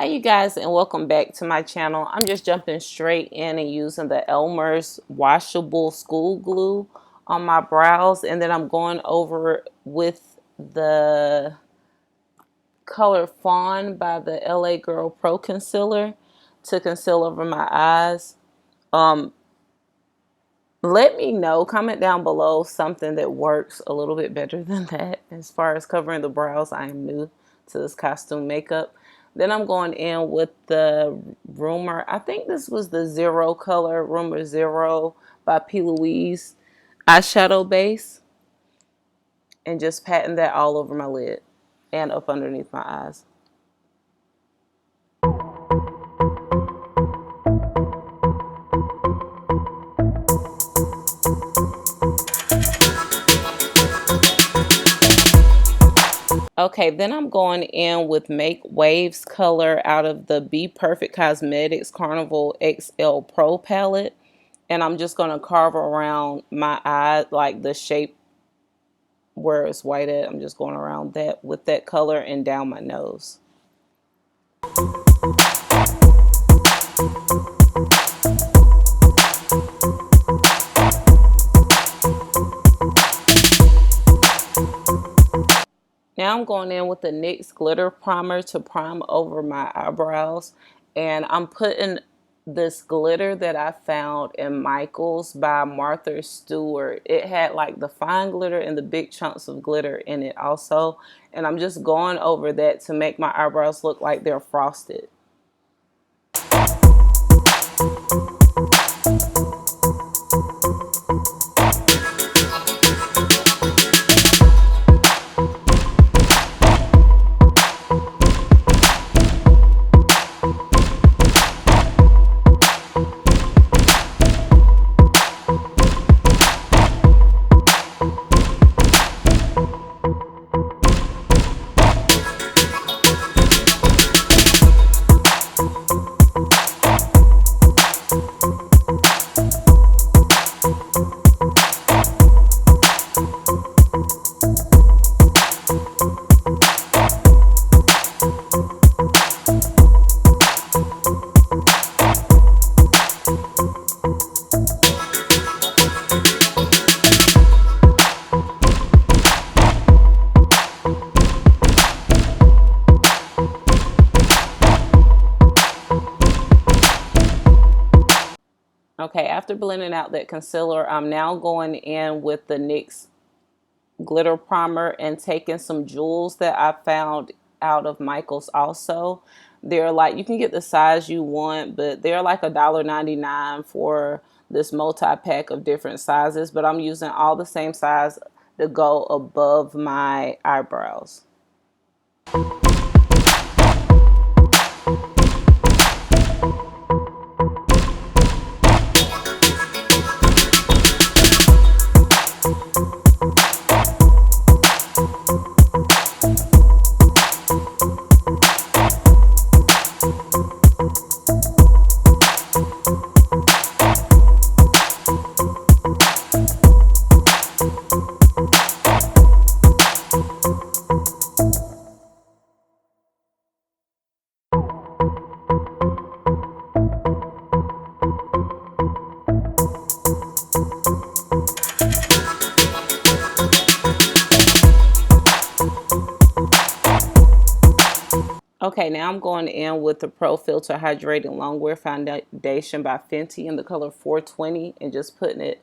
Hi you guys, and welcome back to my channel. I'm just jumping straight in and using the Elmer'd washable school glue on my brows, and then I'm going over with the color Fawn by the LA Girl Pro Concealer to conceal over my eyes. Let me know, comment down below something that works a little bit better than that as far as covering the brows. I am new to this costume makeup. Then I'm going in with the Rumour. I think this was the Zero color, Rumour Zero by P.Louise eyeshadow base. And just patting that all over my lid and up underneath my eyes. Okay, then I'm going in with Make Waves color out of the BPerfect Cosmetics-Carnival XL Pro palette. And I'm just going to carve around my eye, like the shape where it's white at. I'm just going around that with that color and down my nose. Now I'm going in with the NYX Glitter Primer to prime over my eyebrows. And I'm putting this glitter that I found in Michael's by Martha Stewart. It had like the fine glitter and the big chunks of glitter in it also. And I'm just going over that to make my eyebrows look like they're frosted. Okay, after blending out that concealer, I'm now going in with the NYX Glitter Primer and taking some jewels that I found out of Michael's also. They're like, you can get the size you want, but they're like $1.99 for this multi-pack of different sizes. But I'm using all the same size to go above my eyebrows. Okay, now I'm going in with the Pro Filtr Hydrating Longwear Foundation by Fenty in the color 420 and just putting it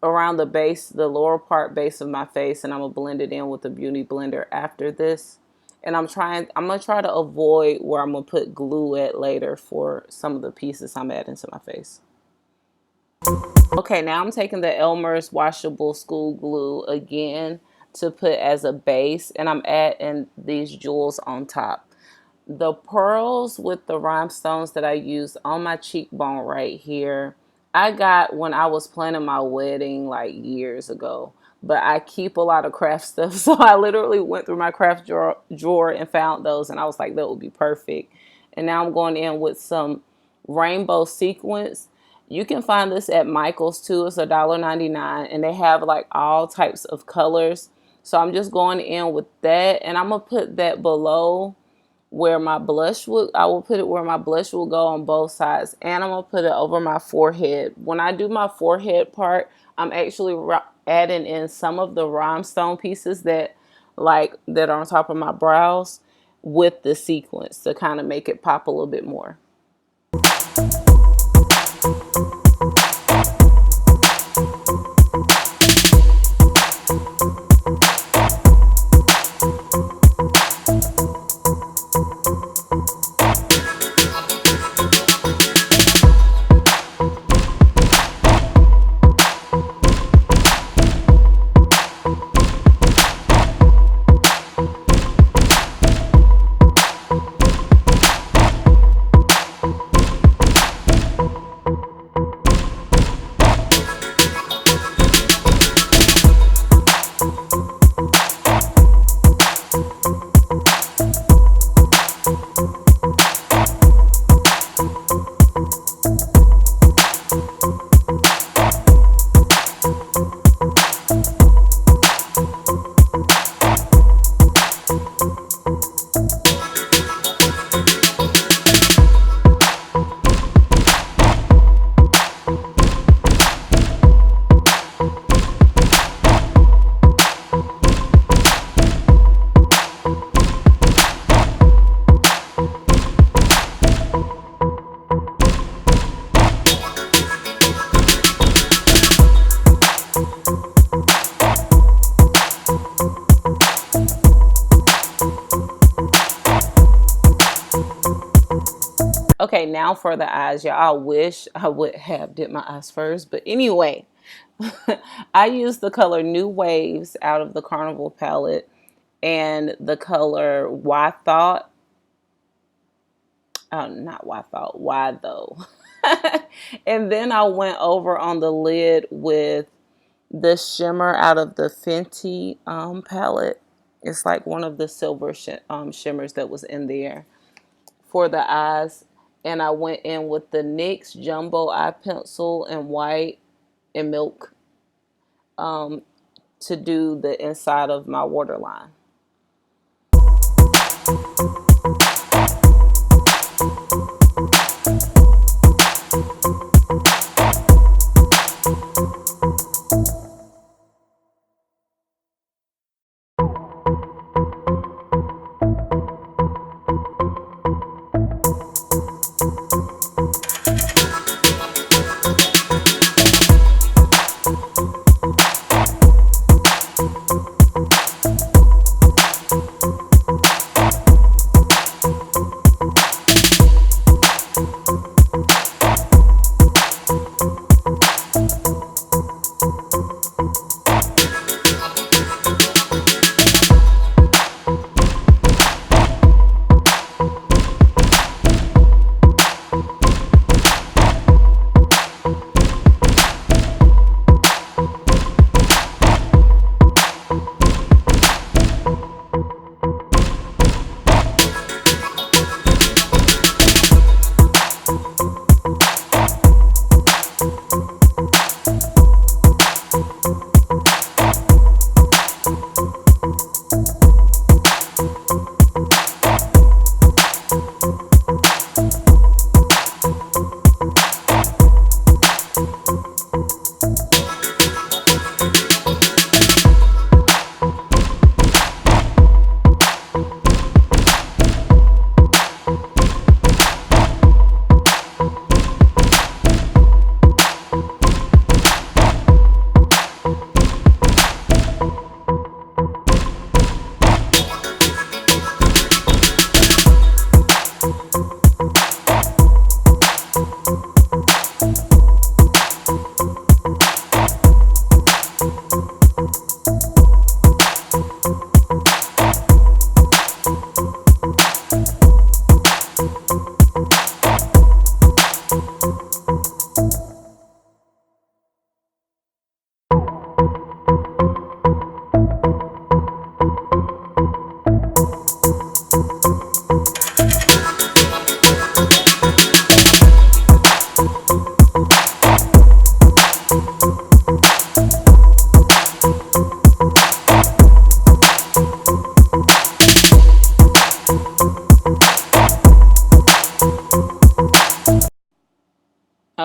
around the base, the lower part base of my face, and I'm going to blend it in with the Beauty Blender after this. And I'm going to try to avoid where I'm going to put glue at later for some of the pieces I'm adding to my face. Okay, now I'm taking the Elmer'd washable school glue again to put as a base, and I'm adding these jewels on top. The pearls with the rhinestones that I used on my cheekbone right here, I got when I was planning my wedding like years ago. But I keep a lot of craft stuff, so I literally went through my craft drawer and found those, and I was like, that would be perfect. And now I'm going in with some rainbow sequins. You can find this at Michael's too. It's $1.99, and they have like all types of colors. So I'm just going in with that, and I'm going to put that below where my blush would, I will put it where my blush will go on both sides, and I'm gonna put it over my forehead. When I do my forehead part, I'm actually adding in some of the rhinestone pieces that that are on top of my brows with the sequins to kind of make it pop a little bit more. Okay, now for the eyes, y'all. I wish I would have did my eyes first, but anyway, I used the color New Waves out of the Carnival palette and the color Why Thought. Not Why Thought, Why Though. And then I went over on the lid with the shimmer out of the Fenty palette. It's like one of the silver shimmers that was in there for the eyes. And I went in with the NYX Jumbo Eye Pencil in white and milk to do the inside of my waterline.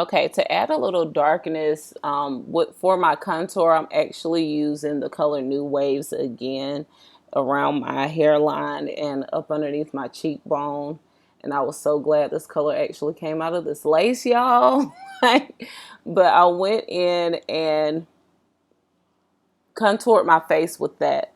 Okay, to add a little darkness, for my contour, I'm actually using the color New Waves again around my hairline and up underneath my cheekbone. And I was so glad this color actually came out of this lace, y'all. But I went in and contoured my face with that.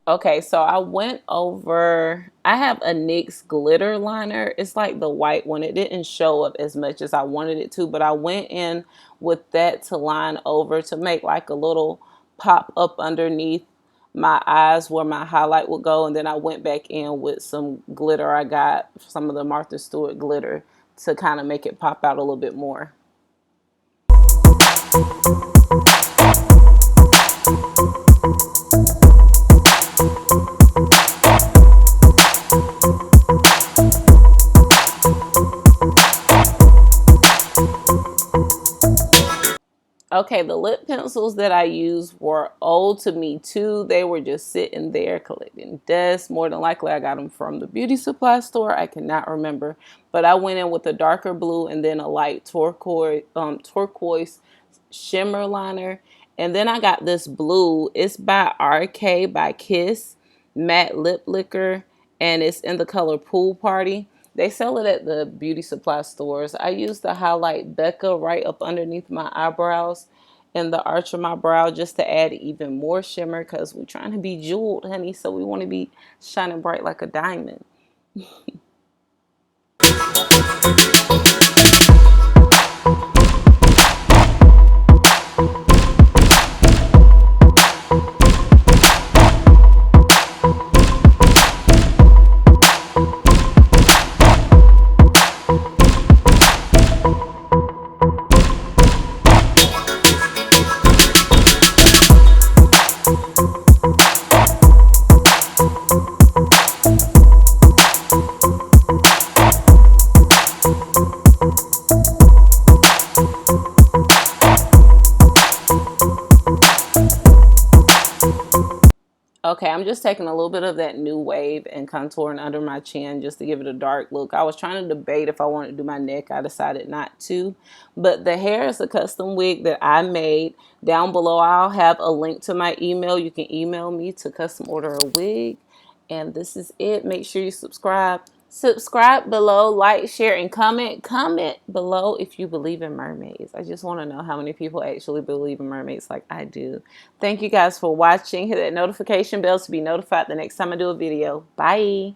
Okay, so I went over, I have a NYX Glitter liner. It's like the white one. It didn't show up as much as I wanted it to, but I went in with that to line over to make like a little pop up underneath my eyes where my highlight would go. And then I went back in with some glitter I got, some of the Martha Stewart glitter, to kind of make it pop out a little bit more. Okay, the lip pencils that I used were old to me too. They were just sitting there collecting dust. More than likely, I got them from the beauty supply store. I cannot remember. But I went in with a darker blue and then a light turquoise shimmer liner. And then I got this blue. It's by RK by Kiss Matte Lip Liquor. And it's in the color Pool Party. They sell it at the beauty supply stores. I used to highlight Becca right up underneath my eyebrows and the arch of my brow just to add even more shimmer because we're trying to be jeweled, honey. So we want to be shining bright like a diamond. Okay, I'm just taking a little bit of that New Wave and contouring under my chin just to give it a dark look. I was trying to debate if I wanted to do my neck. I decided not to. But the hair is a custom wig that I made. Down below, I'll have a link to my email. You can email me to custom order a wig. And this is it. Make sure you subscribe. Subscribe below, like, share, and comment. Comment below if you believe in mermaids. I just want to know how many people actually believe in mermaids like I do. Thank you guys for watching. Hit that notification bell to be notified the next time I do a video. Bye.